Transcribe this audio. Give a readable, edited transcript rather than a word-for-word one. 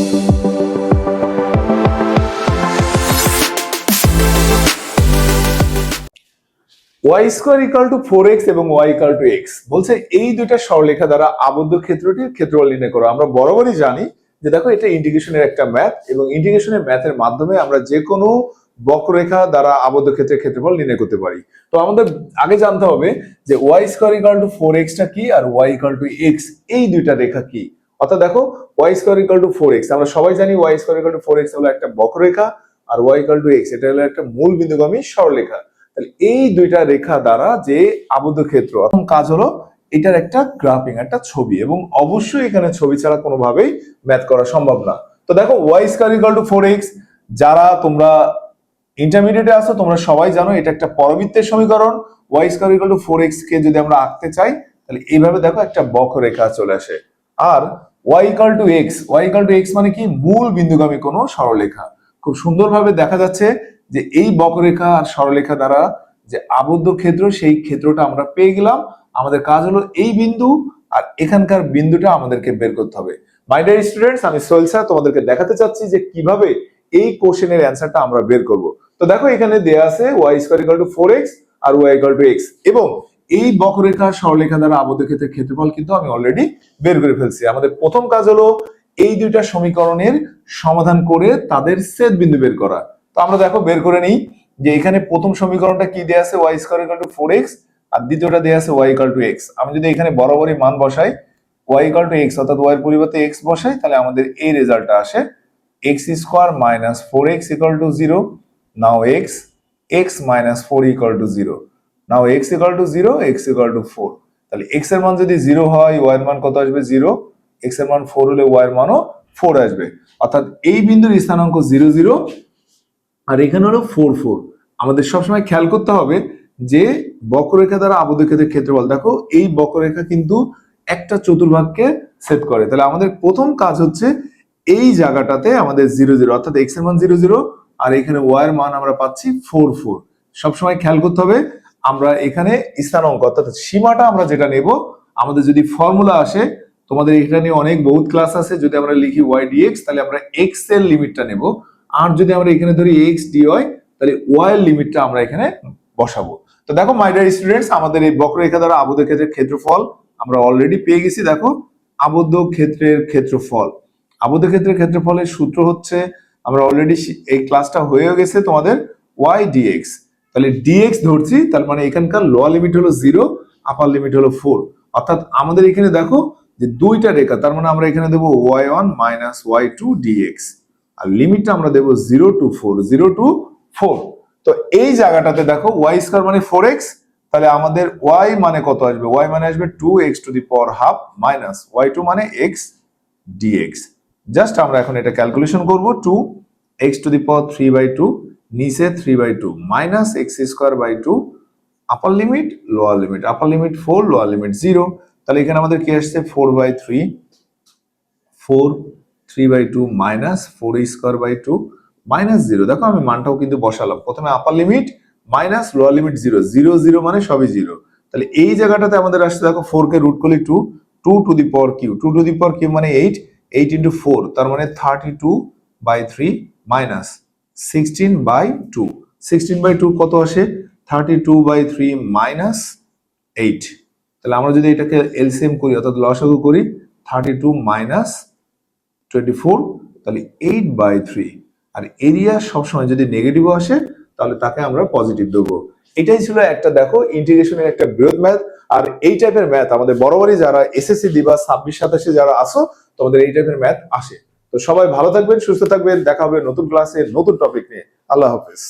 y square equal to 4x এবং y equal to x বলছে এই দুইটা সরলরেখা দ্বারা আবদ্ধ ক্ষেত্রটির ক্ষেত্রফল নির্ণয় করো। আমরা বরাবরই জানি যে দেখো এটা ইন্টিগ্রেশনের একটা ম্যাথ এবং ইন্টিগ্রেশনের ম্যাথের মাধ্যমে আমরা যে কোনো বক্ররেখা দ্বারা আবদ্ধ ক্ষেত্রের ক্ষেত্রফল নির্ণয় করতে পারি। তো আমাদের আগে জানতে হবে যে y square equal to 4x টা কি আর y ইকুয়াল টু x এই দুইটা রেখা কি। অর্থাৎ দেখো y square equal to 4x, আমরা সবাই জানি y square equal to 4x হলো একটা বক্ররেখা আর y ইকুয়াল টু x এটা হলো একটা মূল বিন্দুগামী সরলরেখা। তাহলে এই দুইটা রেখা দ্বারা যে আবদ্ধ ক্ষেত্র, প্রথম কাজ হলো এটার একটা গ্রাফিং, একটা ছবি, এবং অবশ্যই এখানে ছবি ছাড়া কোনোভাবেই ম্যাথ করা সম্ভব না। তো দেখো y square equal to 4x, যারা তোমরা ইন্টারমিডিয়েটে আছো তোমরা সবাই জানো এটা একটা পরবৃত্তের সমীকরণ। y square equal to 4x কে যদি আমরা আঁকতে চাই তাহলে এইভাবে দেখো একটা বক্ররেখা চলে আসে। আর y ইকুয়াল টু x মানে কি, মূল বিন্দুগামী কোনো সরলরেখা। খুব সুন্দরভাবে দেখা যাচ্ছে যে এই বক্ররেখা আর সরলরেখা দ্বারা যে আবদ্ধ ক্ষেত্র সেই ক্ষেত্রটা আমরা পেয়ে গেলাম। আমাদের কাজ হলো এই বিন্দু আর এখানকার বিন্দুটা আমাদেরকে বের করতে হবে। মাই ডিয়ার স্টুডেন্টস, আমি সোহেল স্যার তোমাদেরকে দেখাতে চাচ্ছি যে কিভাবে এই কোশ্চেনের অ্যান্সারটা আমরা বের করব। তো দেখো এখানে দেয়া আছে y square equal to 4x আর y ইকুয়াল টু x, এবং এই বক্ররেখা সরলরেখা দ্বারা আবদ্ধ ক্ষেত্রের ক্ষেত্রফল কিন্তু আমি অলরেডি বের করে ফেলছি। আমাদের প্রথম কাজ হলো এই দুইটা সমীকরণের সমাধান করে তাদের ছেদ বিন্দু বের করা। তো আমরা দেখো বের করে নিই যে এখানে প্রথম সমীকরণটা কি দেয়া আছে y square equal to 4x আর দ্বিতীয়টা দেয়া আছে y ইকুয়াল টু x। আমি যদি এখানে বরাবরই মান বসাই y ইকুয়াল টু x অর্থাৎ y এর পরিবর্তে x বসাই তাহলে আমাদের এই রেজাল্টটা আসে x square minus 4x equal to 0। Now x minus 4 equal to 0। Now x equal to 0, x equal to 4। তাহলে x এর মান যদি 0 হয় y এর মান কত আসবে 0, x এর মান 4 হলে y এর মানও 4 আসবে। অর্থাৎ এই বিন্দুর স্থানাঙ্ক 0 0 আর এখানে হলো 4 4। আমাদের সবসময় খেয়াল করতে হবে যে বক্ররেখা দ্বারা আবদ্ধ ক্ষেত্রের ক্ষেত্রফল, দেখো এই বক্ররেখা কিন্তু একটা চতুর্ভাগকে ছেদ করে। তাহলে আমাদের প্রথম কাজ হচ্ছে এই জায়গাটাতে আমাদের 0 0 অর্থাৎ x এর মান 0 0 আর এখানে y এর মান আমরা পাচ্ছি 4 4। সবসময় খেয়াল করতে হবে আমরা এখানে স্থানাঙ্ক অর্থাৎ সীমাটা আমরা যেটা নেব, আমাদের যদি ফর্মুলা আসে, তোমাদের এটা নিয়ে অনেক বহুত ক্লাস আছে, যদি আমরা লিখি y dx তাহলে আমরা x এর লিমিটটা নেব, আর যদি আমরা এখানে ধরি x dy তাহলে y এর লিমিটটা আমরা এখানে বসাবো। তো দেখো মাই ডিয়ার স্টুডেন্টস, আমাদের এই বক্ররেখা দ্বারা আবদ্ধ ক্ষেত্রের ক্ষেত্রফল আমরা অলরেডি পেয়ে গেছি। দেখো আবদ্ধ ক্ষেত্রের ক্ষেত্রফল, আবদ্ধ ক্ষেত্রের ক্ষেত্রফলের সূত্র হচ্ছে, আমরা অলরেডি এই ক্লাসটা হয়ে গেছে তোমাদের, y dx। তাহলে dx ধরছি, তার মানে এখানকার লোয়ার লিমিট হলো 0, আপার লিমিট হলো 4। অর্থাৎ আমাদের এখানে দেখো যে দুইটা রেখা, তার মানে আমরা এখানে দেবো y1 মাইনাস y2 dx আর লিমিটটা আমরা দেবো 0 to 4, 0 to 4। তো এই জায়গাটাতে দেখো y স্কয়ার মানে 4x, তাহলে আমাদের y মানে কত আসবে, y মানে আসবে 2x two the power half minus y2 মানে x dx। জাস্ট আমরা এখন এটা ক্যালকুলেশন করব, 2x টু দি পাওয়ার 3/2 নিচে 3/2 minus x square by 2 upper limit lower limit, upper limit 4 lower limit 0। তাহলে এখানে আমাদের কি আসছে 4/3, 4 3/2 মাইনাস 4 স্কয়ার বাই 2 মাইনাস 0। দেখো আমি মানটাও কিন্তু বসালাম, প্রথমে আপার লিমিট মাইনাস লোয়ার লিমিট 0, 0 0 মানে সবই 0। তাহলে এই জায়গাটাতে আমাদের আসছে দেখো 4 কে রুট করলে 2, 2 to the power q, 2 to the power q মানে 8, 8 ইনটু 4 তার মানে 32/3 মাইনাস 16/2, 16/2 কত আসে 32/3 মাইনাস 8। তাহলে আমরা যদি এটাকে এলসিএম করি অর্থাৎ লসাগু করি, 32 মাইনাস 24 তাহলে 8/3। আর এরিয়া সবসময় যদি নেগেটিভ আসে তাহলে তাকে আমরা পজিটিভ দেবো। এটাই ছিল একটা দেখো ইন্টিগ্রেশনের একটা বৃহৎ ম্যাথ। আর এই টাইপের ম্যাথ আমাদের বরাবরই যারা এসএসসি দিবা 26-27 যারা আসো তোমাদের এই টাইপের ম্যাথ আসে। তো সবাই ভালো থাকবেন, সুস্থ থাকবেন, দেখা হবে নতুন ক্লাসে নতুন টপিক নিয়ে। আল্লাহ হাফেজ।